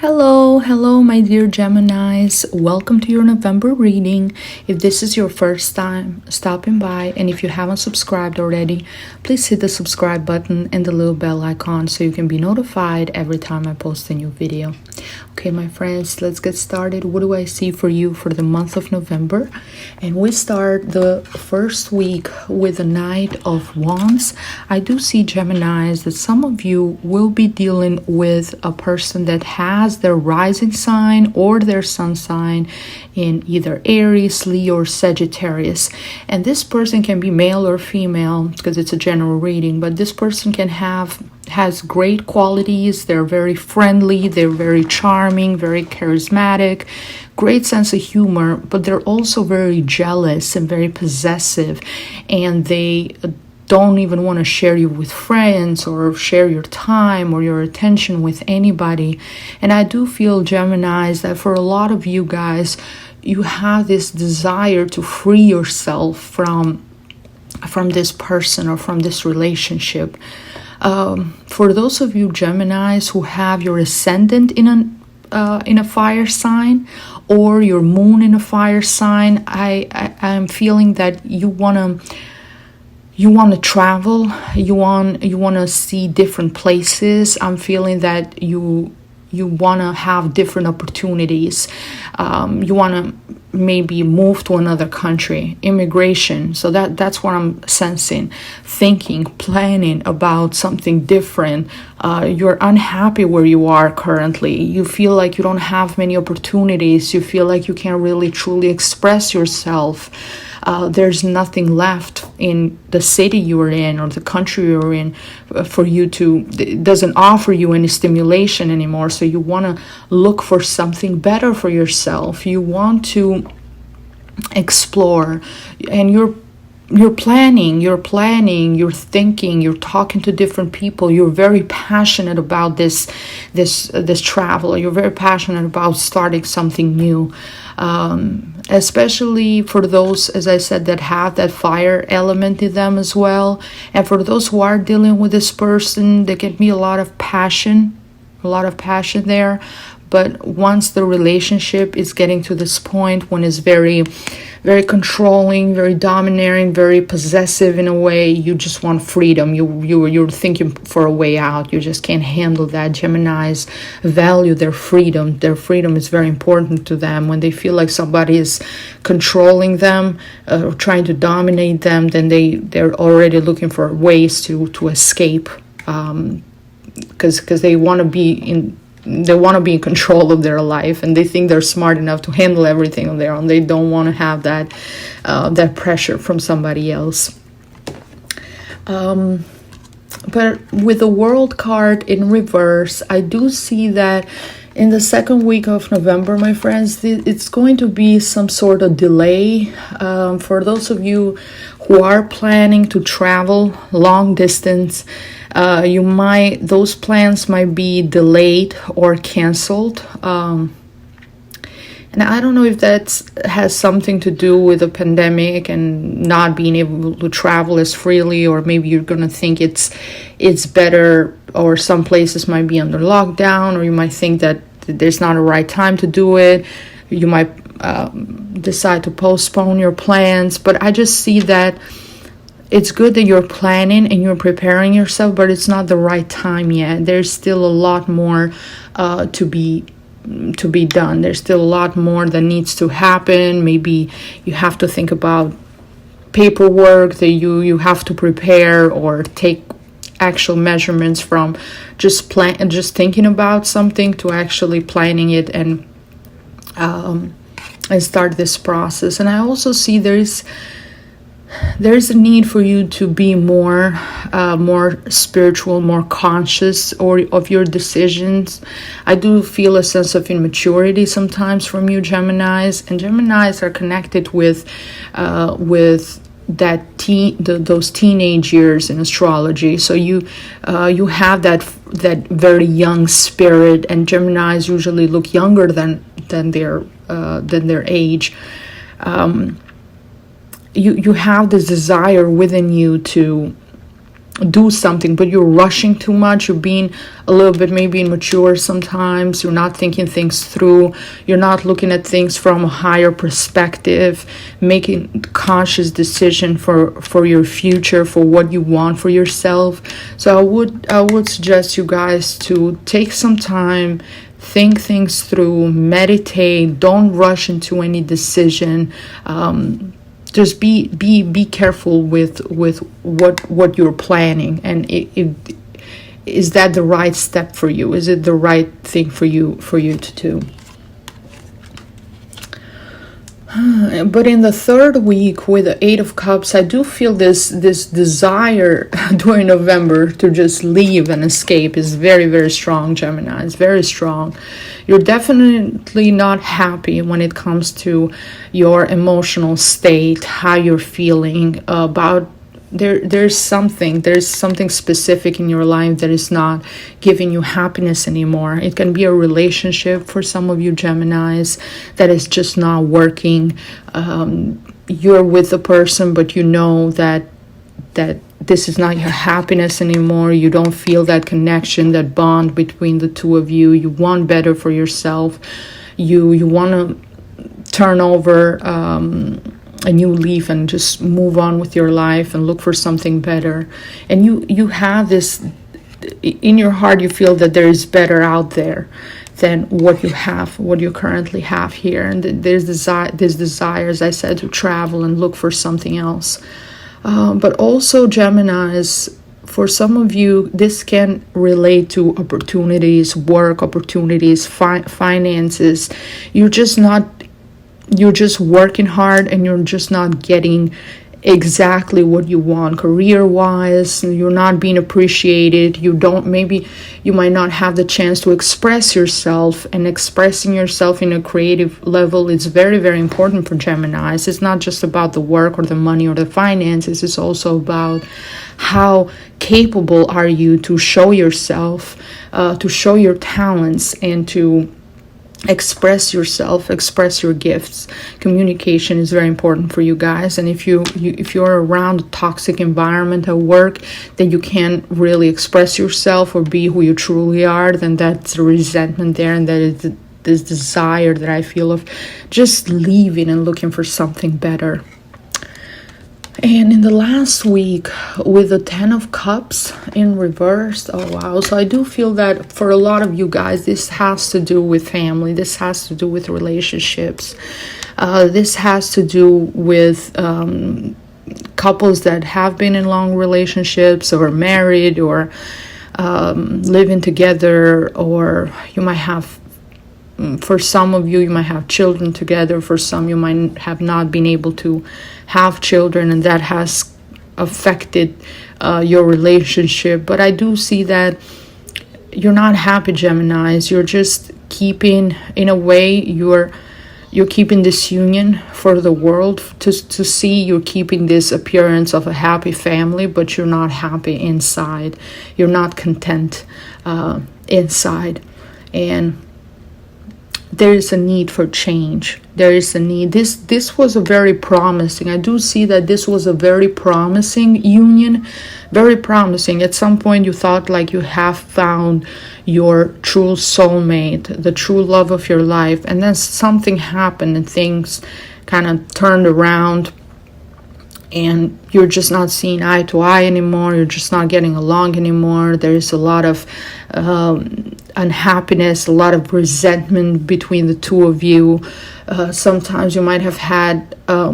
Hello, my dear Geminis. Welcome to your November reading. If this is your first time stopping by, and if you haven't subscribed already, please hit the subscribe button and the little bell icon so you can be notified every time I post a new video. Okay, my friends, let's get started. What do I see for you for the month of November? And we start the first week with the Knight of Wands. I do see, Geminis, that some of you will be dealing with a person that has their rising sign or their sun sign in either Aries, Leo, or Sagittarius. And this person can be male or female because it's a general reading, but this person has great qualities. They're very friendly, they're very charming, very charismatic, great sense of humor, but they're also very jealous and very possessive, and they don't even want to share you with friends or share your time or your attention with anybody. And I do feel, Geminis, that for a lot of you guys, you have this desire to free yourself from this person or from this relationship. For those of you, Geminis, who have your ascendant in a fire sign or your moon in a fire sign, I'm feeling that you want to travel, you want to see different places. I'm feeling that you want to have different opportunities. You want to maybe move to another country, immigration. So that's what I'm sensing, thinking, planning about something different. You're unhappy where you are currently. You feel like you don't have many opportunities. You feel like you can't really truly express yourself. There's nothing left in the city you're in or the country you're in for you to, it doesn't offer you any stimulation anymore. So you want to look for something better for yourself. You want to explore, and you're planning, you're thinking, you're talking to different people. You're very passionate about this travel. You're very passionate about starting something new. Especially for those, as I said, that have that fire element in them as well. And for those who are dealing with this person, there can be a lot of passion there. But once the relationship is getting to this point when it's very, very controlling, very domineering, very possessive in a way, you just want freedom. You're thinking for a way out. You just can't handle that. Geminis value their freedom. Their freedom is very important to them. When they feel like somebody is controlling them, or trying to dominate them, then they're already looking for ways to escape, because they want to be in control of their life, and they think they're smart enough to handle everything on their own. They don't want to have that pressure from somebody else. But with the World card in reverse, I do see that in the second week of November, my friends, it's going to be some sort of delay. For those of you who are planning to travel long distance, those plans might be delayed or canceled. And I don't know if that has something to do with the pandemic and not being able to travel as freely, or maybe you're going to think it's better, or some places might be under lockdown, or you might think that there's not a right time to do it. You might decide to postpone your plans. But I just see that it's good that you're planning and you're preparing yourself, but it's not the right time yet. There's still a lot more to be done. There's still a lot more that needs to happen. Maybe you have to think about paperwork that you have to prepare, or take actual measurements from just thinking about something to actually planning it and start this process. And I also see there's a need for you to be more spiritual, more conscious of your decisions. I do feel a sense of immaturity sometimes from you, Geminis, and Geminis are connected with those teenage years in astrology. So you have that very young spirit, and Geminis usually look younger than their age. You have this desire within you to do something, but you're rushing too much. You're being a little bit maybe immature sometimes. You're not thinking things through. You're not looking at things from a higher perspective, making conscious decision for your future, for what you want for yourself. So I would suggest you guys to take some time, think things through, meditate, don't rush into any decision. Just be careful with what you're planning, and is that the right step for you? Is it the right thing for you to do? But in the third week with the Eight of Cups, I do feel this desire during November to just leave and escape is very, very strong, Gemini. It's very strong. You're definitely not happy when it comes to your emotional state, how you're feeling about there's something specific in your life that is not giving you happiness anymore. It can be a relationship for some of you Geminis that is just not working. You're with a person, but you know that this is not your happiness anymore. You don't feel that connection, that bond between the two of you. You want better for yourself. You want to turn over a new leaf and just move on with your life and look for something better. And you have this in your heart. You feel that there is better out there than what you currently have here. And there's this desire, as I said, to travel and look for something else. But also, Geminis, for some of you, this can relate to opportunities, work opportunities, finances. You're just working hard and you're just not getting exactly what you want career-wise. You're not being appreciated. Maybe you might not have the chance to express yourself, and expressing yourself in a creative level is very, very important for Geminis. It's not just about the work or the money or the finances. It's also about how capable are you to show yourself, to show your talents, and to express yourself, express your gifts. Communication is very important for you guys. And if you're around a toxic environment at work, then you can't really express yourself or be who you truly are, then that's a resentment there, and that is this desire that I feel of just leaving and looking for something better. And in the last week with the Ten of Cups in reverse, oh wow. So I do feel that for a lot of you guys, this has to do with family. This has to do with relationships. This has to do with couples that have been in long relationships or married or living together, or you might have, for some of you, you might have children together. For some, you might have not been able to have children, and that has affected your relationship. But I do see that you're not happy, Geminis. You're just keeping, in a way, you're keeping this union for the world to see. You're keeping this appearance of a happy family, but you're not happy inside. You're not content inside. And there is a need for change. There is a need. This was a very promising. I do see that this was a very promising union. Very promising. At some point you thought like you have found your true soulmate, the true love of your life. And then something happened and things kind of turned around. And you're just not seeing eye to eye anymore. You're just not getting along anymore. There is a lot of unhappiness, a lot of resentment between the two of you. Sometimes you might have had, I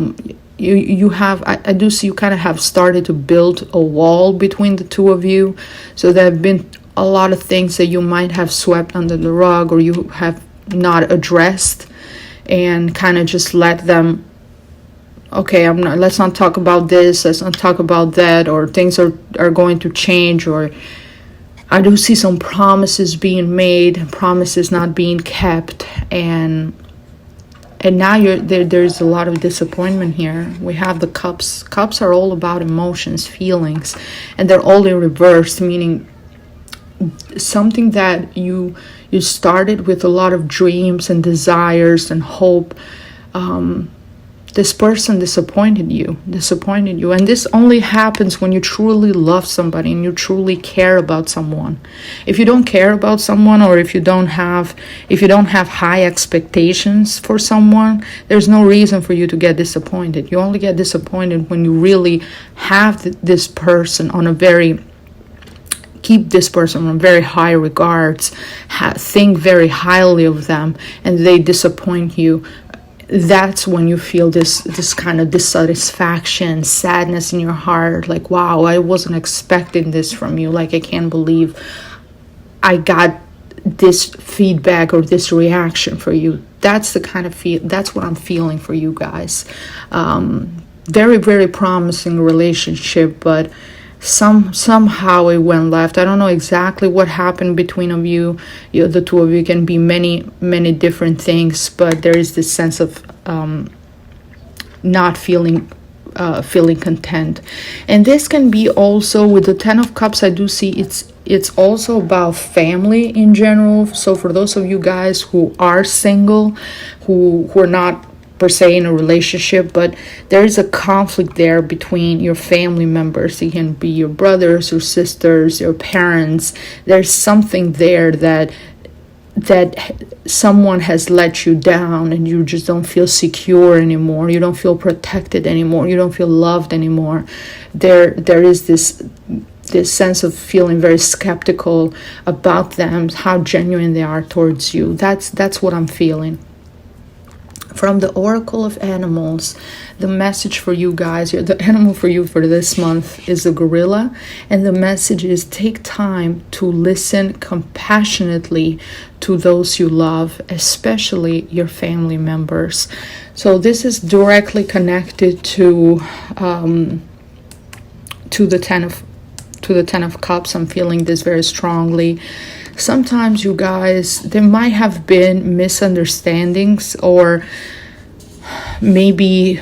do see you kind of have started to build a wall between the two of you. So there have been a lot of things that you might have swept under the rug, or you have not addressed, and kind of just let them, okay, let's not talk about this, let's not talk about that, or things are going to change. Or I do see some promises being made, promises not being kept, and now there's a lot of disappointment here. We have the cups. Cups are all about emotions, feelings, and they're all in reverse, meaning something that you started with a lot of dreams and desires and hope. This person disappointed you. And this only happens when you truly love somebody and you truly care about someone. If you don't care about someone, or if you don't have high expectations for someone, there's no reason for you to get disappointed. You only get disappointed when you really have this person on a very keep this person on very high regards, think very highly of them, and they disappoint you. That's when you feel this kind of dissatisfaction, sadness in your heart, like, wow, I wasn't expecting this from you. Like, I can't believe I got this feedback or this reaction for you. That's the kind of that's what I'm feeling for you guys. Very, very promising relationship, but somehow it went left. I don't know exactly what happened between of you. The two of you can be many different things, but there is this sense of not feeling content. And this can be also with the Ten of Cups. I do see it's also about family in general. So for those of you guys who are single, who are not per se in a relationship, but there is a conflict there between your family members. It can be your brothers or sisters, your parents. There's something there that someone has let you down, and you just don't feel secure anymore. You don't feel protected anymore. You don't feel loved anymore. There is this sense of feeling very skeptical about them, how genuine they are towards you. That's what I'm feeling. From the Oracle of Animals, the message for you guys, the animal for you for this month is a gorilla. And the message is, take time to listen compassionately to those you love, especially your family members. So this is directly connected to the Ten of Cups. I'm feeling this very strongly. Sometimes, you guys, there might have been misunderstandings, or maybe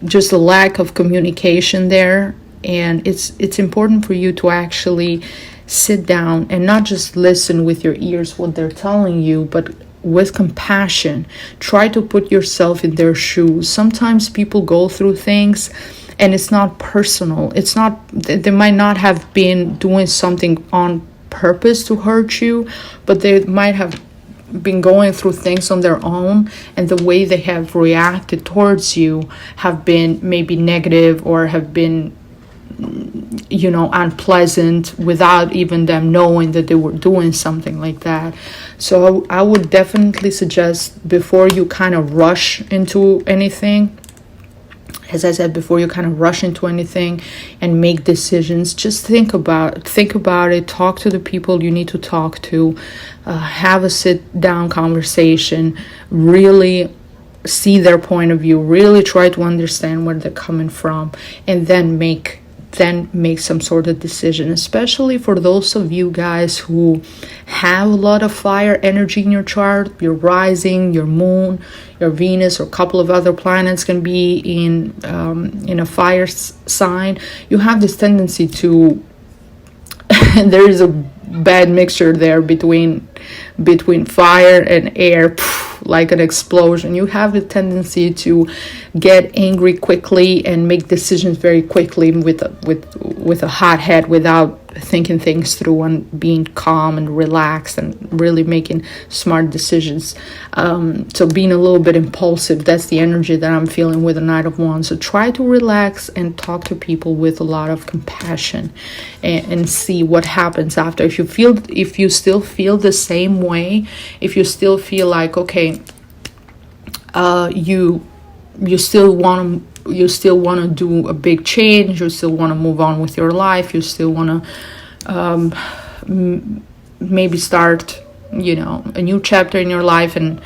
just a lack of communication there. And it's important for you to actually sit down and not just listen with your ears what they're telling you, but with compassion. Try to put yourself in their shoes. Sometimes people go through things and it's not personal. They might not have been doing something on purpose to hurt you, but they might have been going through things on their own, and the way they have reacted towards you have been maybe negative, or have been unpleasant, without even them knowing that they were doing something like that. So I would definitely suggest, before you kind of rush into anything, as I said, before you kind of rush into anything and make decisions, just think about it. Talk to the people you need to talk to. Have a sit-down conversation. Really see their point of view. Really try to understand where they're coming from, and then make some sort of decision. Especially for those of you guys who have a lot of fire energy in your chart. Your rising, your moon, your Venus, or a couple of other planets can be in a fire sign. You have this tendency to there is a bad mixture there between fire and air, like an explosion. You have the tendency to get angry quickly and make decisions very quickly with a hot head, without thinking things through and being calm and relaxed and really making smart decisions. So being a little bit impulsive, that's the energy that I'm feeling with the Knight of Wands. So try to relax and talk to people with a lot of compassion, and see what happens after. If you still feel the same way, if you still feel like, okay, you still want to do a big change, you still want to move on with your life, you still want to maybe start a new chapter in your life, and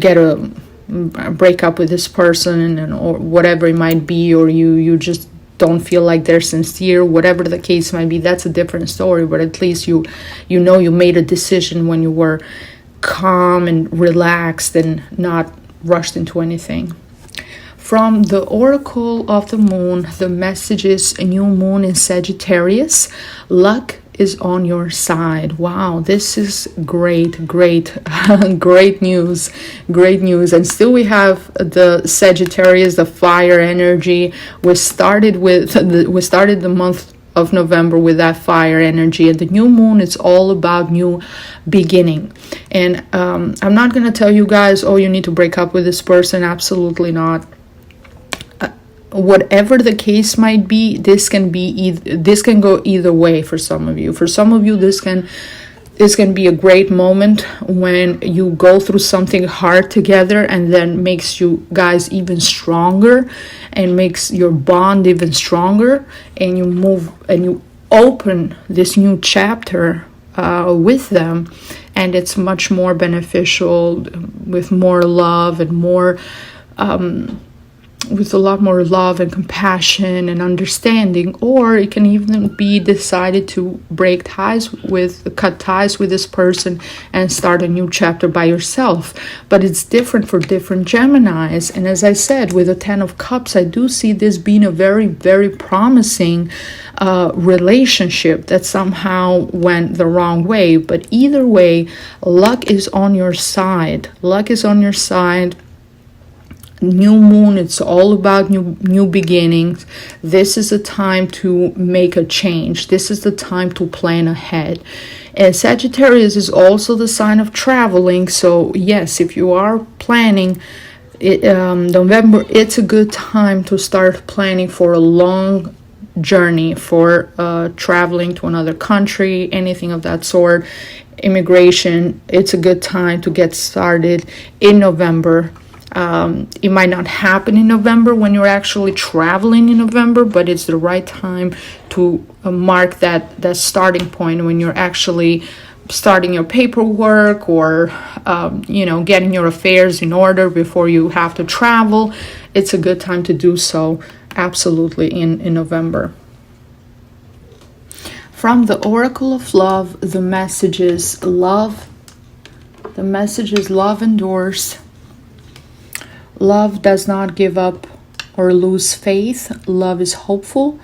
get a break up with this person, or whatever it might be, or you just don't feel like they're sincere, whatever the case might be, that's a different story. But at least you made a decision when you were calm and relaxed and not rushed into anything. From the Oracle of the Moon, the message is a new moon in Sagittarius. Luck is on your side. Wow, this is great, great, great news, great news. And still we have the Sagittarius, the fire energy. We started the month of November with that fire energy, and the new moon is all about new beginning. And I'm not gonna tell you guys, oh, you need to break up with this person. Absolutely not. Whatever the case might be, this can go either way for some of you. For some of you, this can be a great moment when you go through something hard together, and then makes you guys even stronger and makes your bond even stronger, and you move and you open this new chapter with them, and it's much more beneficial, with more love and more with a lot more love and compassion and understanding. Or it can even be decided to cut ties with this person and start a new chapter by yourself. But it's different for different Geminis. And as I said, with the 10 of Cups, I do see this being a very, very promising relationship that somehow went the wrong way. But either way, luck is on your side. Luck is on your side. New moon, it's all about new beginnings. This is a time to make a change. This is the time to plan ahead. And Sagittarius is also the sign of traveling. So yes, if you are planning November, it's a good time to start planning for a long journey, for traveling to another country, anything of that sort. Immigration, it's a good time to get started in November. It might not happen in November when you're actually traveling in November, but it's the right time to mark that starting point when you're actually starting your paperwork, or getting your affairs in order before you have to travel. It's a good time to do so, absolutely, in November. From the Oracle of Love, the message is love. The message is love endures. Love does not give up or lose faith. Love is hopeful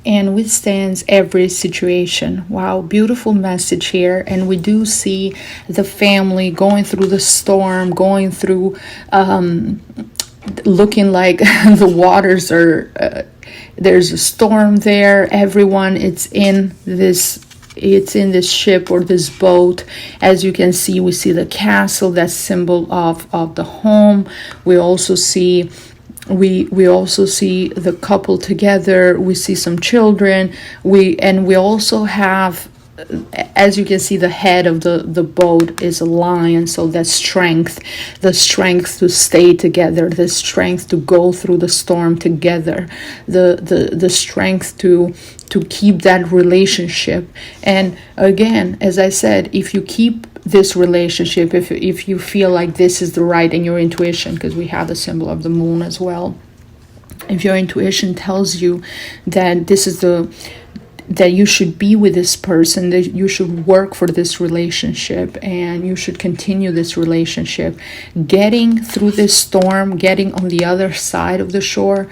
and withstands every situation. Wow, beautiful message here. And we do see the family going through the storm, going through, looking like the waters are, there's a storm there. Everyone, it's in this ship or this boat. As you can see, we see the castle, that's symbol of the home. We also see the couple together. We see some children. We also have, as you can see, the head of the boat is a lion. So that strength, the strength to stay together, the strength to go through the storm together, the strength to keep that relationship. And again, as I said, if you keep this relationship, if you feel like this is the right, and your intuition, because we have the symbol of the moon as well, if your intuition tells you that that you should be with this person, that you should work for this relationship, and you should continue this relationship, getting through this storm, getting on the other side of the shore,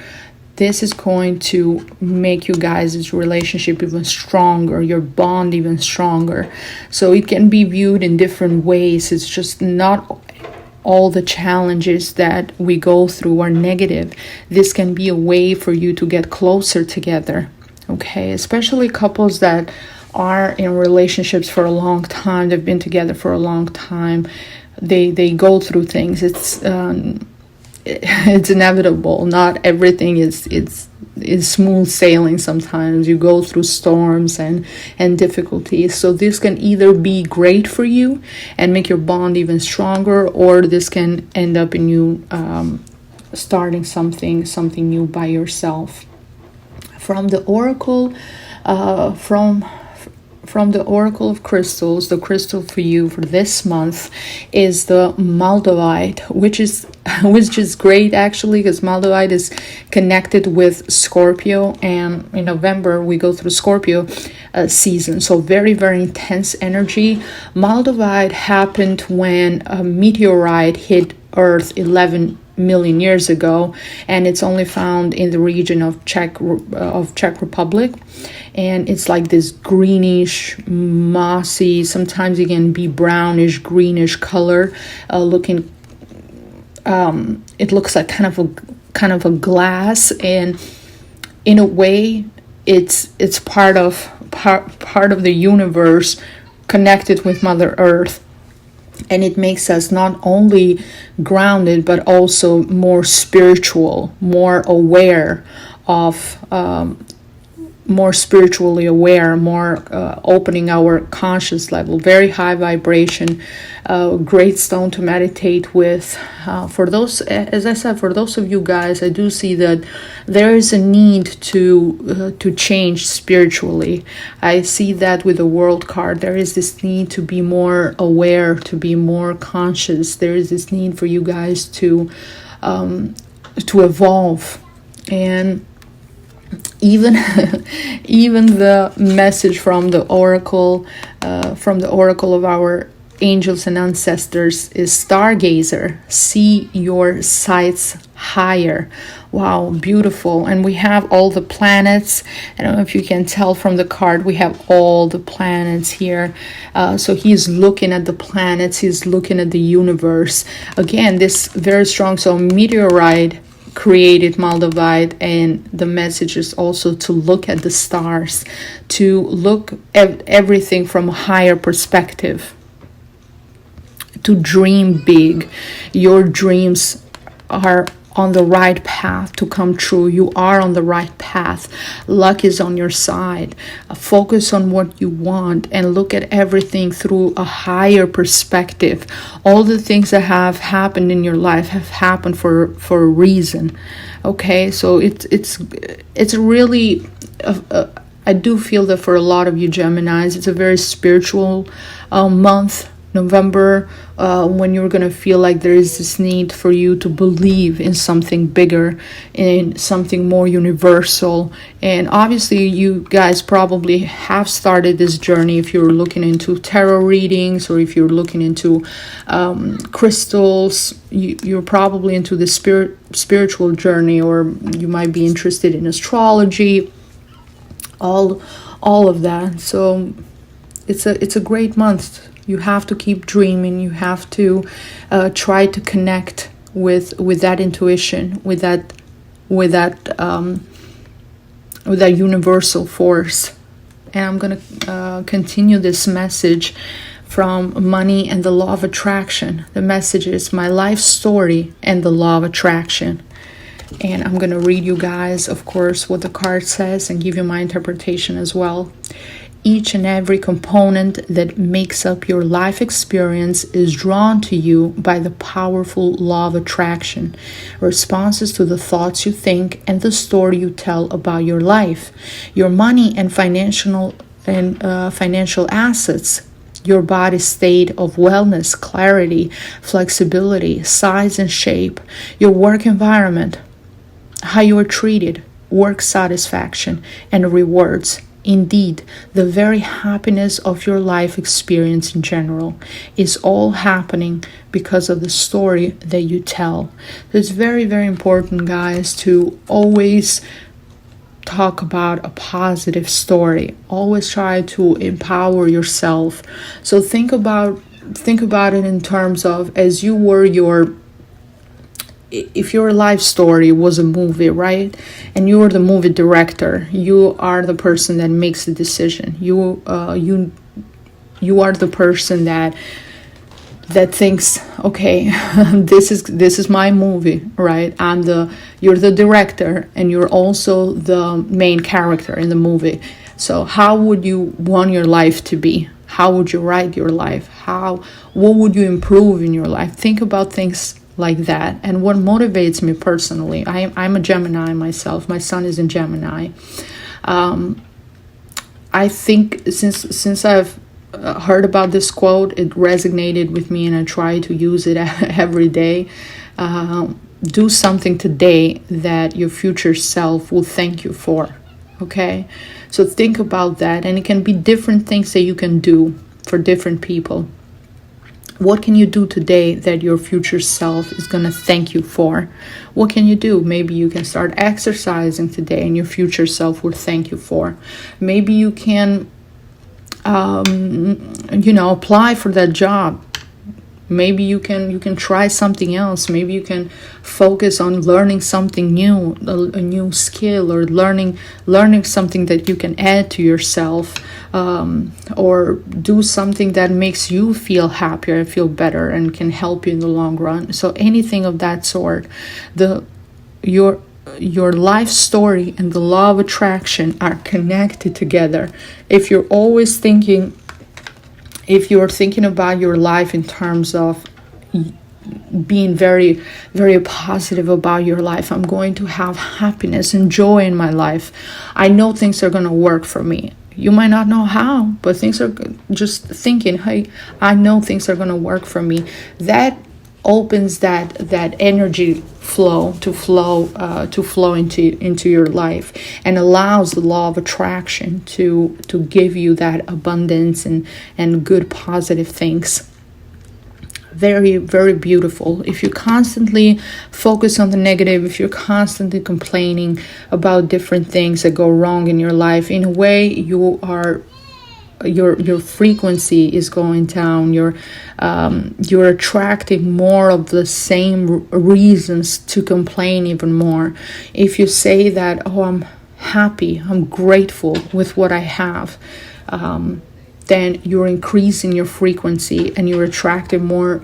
this is going to make you guys' relationship even stronger, your bond even stronger. So it can be viewed in different ways. It's just not all the challenges that we go through are negative. This can be a way for you to get closer together. Okay, especially couples that are in relationships for a long time, they've been together for a long time, they go through things. It's inevitable. Not everything is smooth sailing. Sometimes you go through storms and difficulties. So this can either be great for you and make your bond even stronger, or this can end up in you starting something new by yourself. From the oracle, from the Oracle of Crystals, the crystal for you for this month is the Moldavite, which is great actually, because Moldavite is connected with Scorpio, and in November we go through Scorpio season, so very, very intense energy. Moldavite happened when a meteorite hit Earth 11 million years ago, and it's only found in the region of Czech Republic, and it's like this greenish, mossy, sometimes it can be brownish, greenish color, looking. It looks like kind of a glass, and in a way, it's part of the universe, connected with Mother Earth. And it makes us not only grounded, but also more spiritual, more aware of, more spiritually aware, more opening our conscious level. Very high vibration, great stone to meditate with. For those, as I said, for those of you guys, I do see that there is a need to change spiritually. I see that with the World card. There is this need to be more aware, to be more conscious. There is this need for you guys to evolve. And even the message from the oracle of our angels and ancestors is stargazer, see your sights higher. Wow, beautiful. And we have all the planets. I don't know if you can tell from the card, we have all the planets here. So he's looking at the planets, he's looking at the universe. Again, this very strong. So meteorite created Moldavite, and the message is also to look at the stars, to look at everything from a higher perspective, to dream big. Your dreams are on the right path to come true. You are on the right path. Luck is on your side. Focus on what you want and look at everything through a higher perspective. All the things that have happened in your life have happened for a reason. Okay, so it's really I do feel that for a lot of you Geminis, it's a very spiritual month. November, when you're going to feel like there is this need for you to believe in something bigger, in something more universal. And obviously you guys probably have started this journey if you're looking into tarot readings, or if you're looking into crystals. You're probably into the spiritual journey, or you might be interested in astrology, all of that. So it's a great month. You have to keep dreaming. You have to try to connect with that intuition, with that universal force. And I'm gonna continue this message from Money and the Law of Attraction. The message is my life story and the law of attraction. And I'm gonna read you guys, of course, what the card says and give you my interpretation as well. Each and every component that makes up your life experience is drawn to you by the powerful law of attraction, responses to the thoughts you think and the story you tell about your life. Your money and financial assets, your body's state of wellness, clarity, flexibility, size and shape, your work environment, how you are treated, work satisfaction, and rewards. Indeed, the very happiness of your life experience in general is all happening because of the story that you tell. It's very, very important, guys, to always talk about a positive story. Always try to empower yourself. So think about it in terms of, as you were if your life story was a movie, right? And you are the movie director, you are the person that makes the decision. You are the person that thinks, okay, this is my movie, right? You're the director, and you're also the main character in the movie. So how would you want your life to be? How would you write your life? What would you improve in your life? Think about things like that. And what motivates me personally, I'm a Gemini myself. My son is in Gemini. I think since I've heard about this quote, it resonated with me, and I try to use it every day. Do something today that your future self will thank you for. Okay, so think about that, and it can be different things that you can do for different people. What can you do today that your future self is going to thank you for? What can you do? Maybe you can start exercising today and your future self will thank you for. Maybe you can, apply for that job. Maybe you can try something else. Maybe you can focus on learning something new, a new skill, or learning something that you can add to yourself, or do something that makes you feel happier and feel better and can help you in the long run. So anything of that sort. Your life story and the law of attraction are connected together. If you're thinking about your life in terms of being very, very positive about your life, I'm going to have happiness and joy in my life. I know things are going to work for me. You might not know how, but things are just thinking, hey, I know things are going to work for me. That opens that energy flow into your life, and allows the law of attraction to give you that abundance and good positive things. Very, very beautiful. If you constantly focus on the negative, if you're constantly complaining about different things that go wrong in your life, in a way your frequency is going down. You're attracting more of the same reasons to complain even more. If you say that, oh, I'm happy, I'm grateful with what I have, then you're increasing your frequency and you're attracting more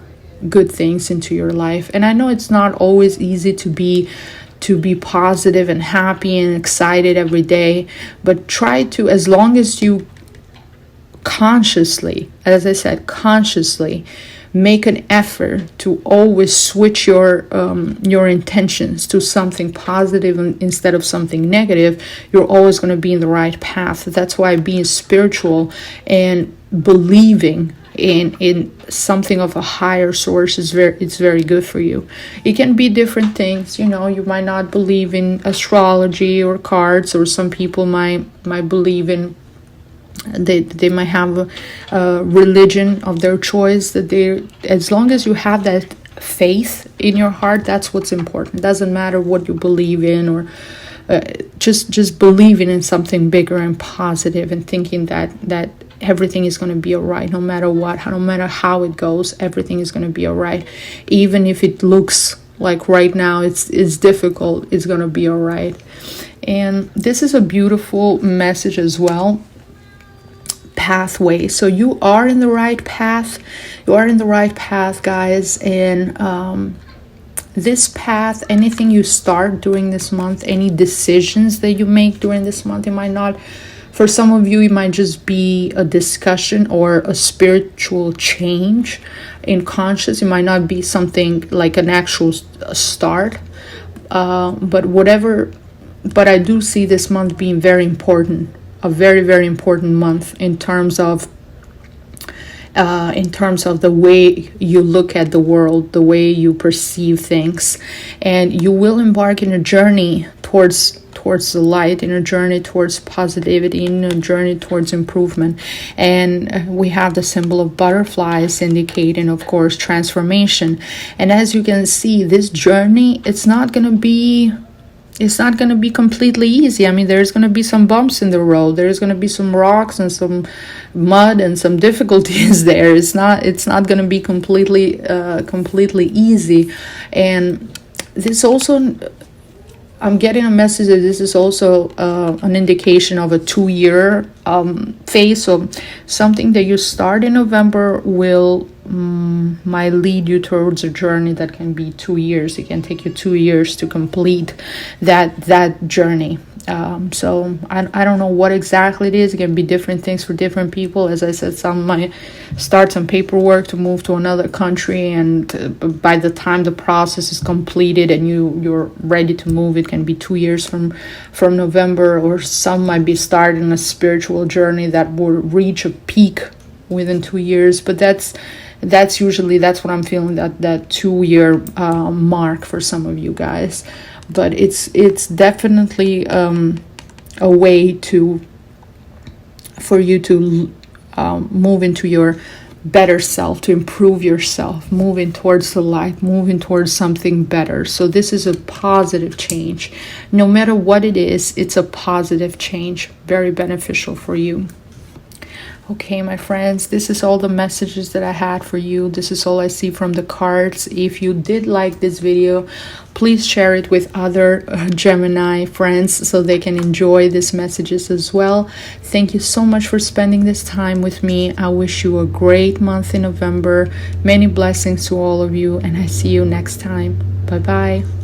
good things into your life. And I know it's not always easy to be positive and happy and excited every day, but try to, as long as you consciously, as I said, consciously make an effort to always switch your intentions to something positive instead of something negative, you're always going to be in the right path. That's why being spiritual and believing in something of a higher source it's very good for you. It can be different things. You might not believe in astrology or cards, or some people might believe in, they might have a religion of their choice, that as long as you have that faith in your heart, that's what's important. It doesn't matter what you believe in, or just believing in something bigger and positive, and thinking that everything is going to be all right, no matter what, no matter how it goes, everything is going to be all right. Even if it looks like right now it's difficult, it's going to be all right. And this is a beautiful message as well. Pathway. So you are in the right path. You are in the right path, guys. And this path, anything you start during this month, any decisions that you make during this month, it might not, for some of you, it might just be a discussion or a spiritual change in conscious. It might not be something like an actual start. But I do see this month being very important. A very, very important month in terms of the way you look at the world, the way you perceive things. And you will embark in a journey towards the light, in a journey towards positivity, in a journey towards improvement. And we have the symbol of butterflies indicating, of course, transformation. And as you can see, this journey, it's not going to be completely easy. I mean, there's going to be some bumps in the road. There's going to be some rocks and some mud and some difficulties there. It's not going to be completely easy. And this also, I'm getting a message that this is also an indication of a 2-year phase. So something that you start in November might lead you towards a journey that can be 2 years. It can take you 2 years to complete that journey. So I don't know what exactly it is. It can be different things for different people. As I said, some might start some paperwork to move to another country, and by the time the process is completed and you're ready to move, it can be 2 years from November. Or some might be starting a spiritual journey that will reach a peak within 2 years. But that's what I'm feeling, that 2-year mark for some of you guys. But it's definitely a way for you to move into your better self, to improve yourself, moving towards the light, moving towards something better. So this is a positive change. No matter what it is, it's a positive change, very beneficial for you. Okay, my friends, this is all the messages that I had for you. This is all I see from the cards. If you did like this video, please share it with other Gemini friends so they can enjoy these messages as well. Thank you so much for spending this time with me. I wish you a great month in November. Many blessings to all of you, and I see you next time. Bye-bye.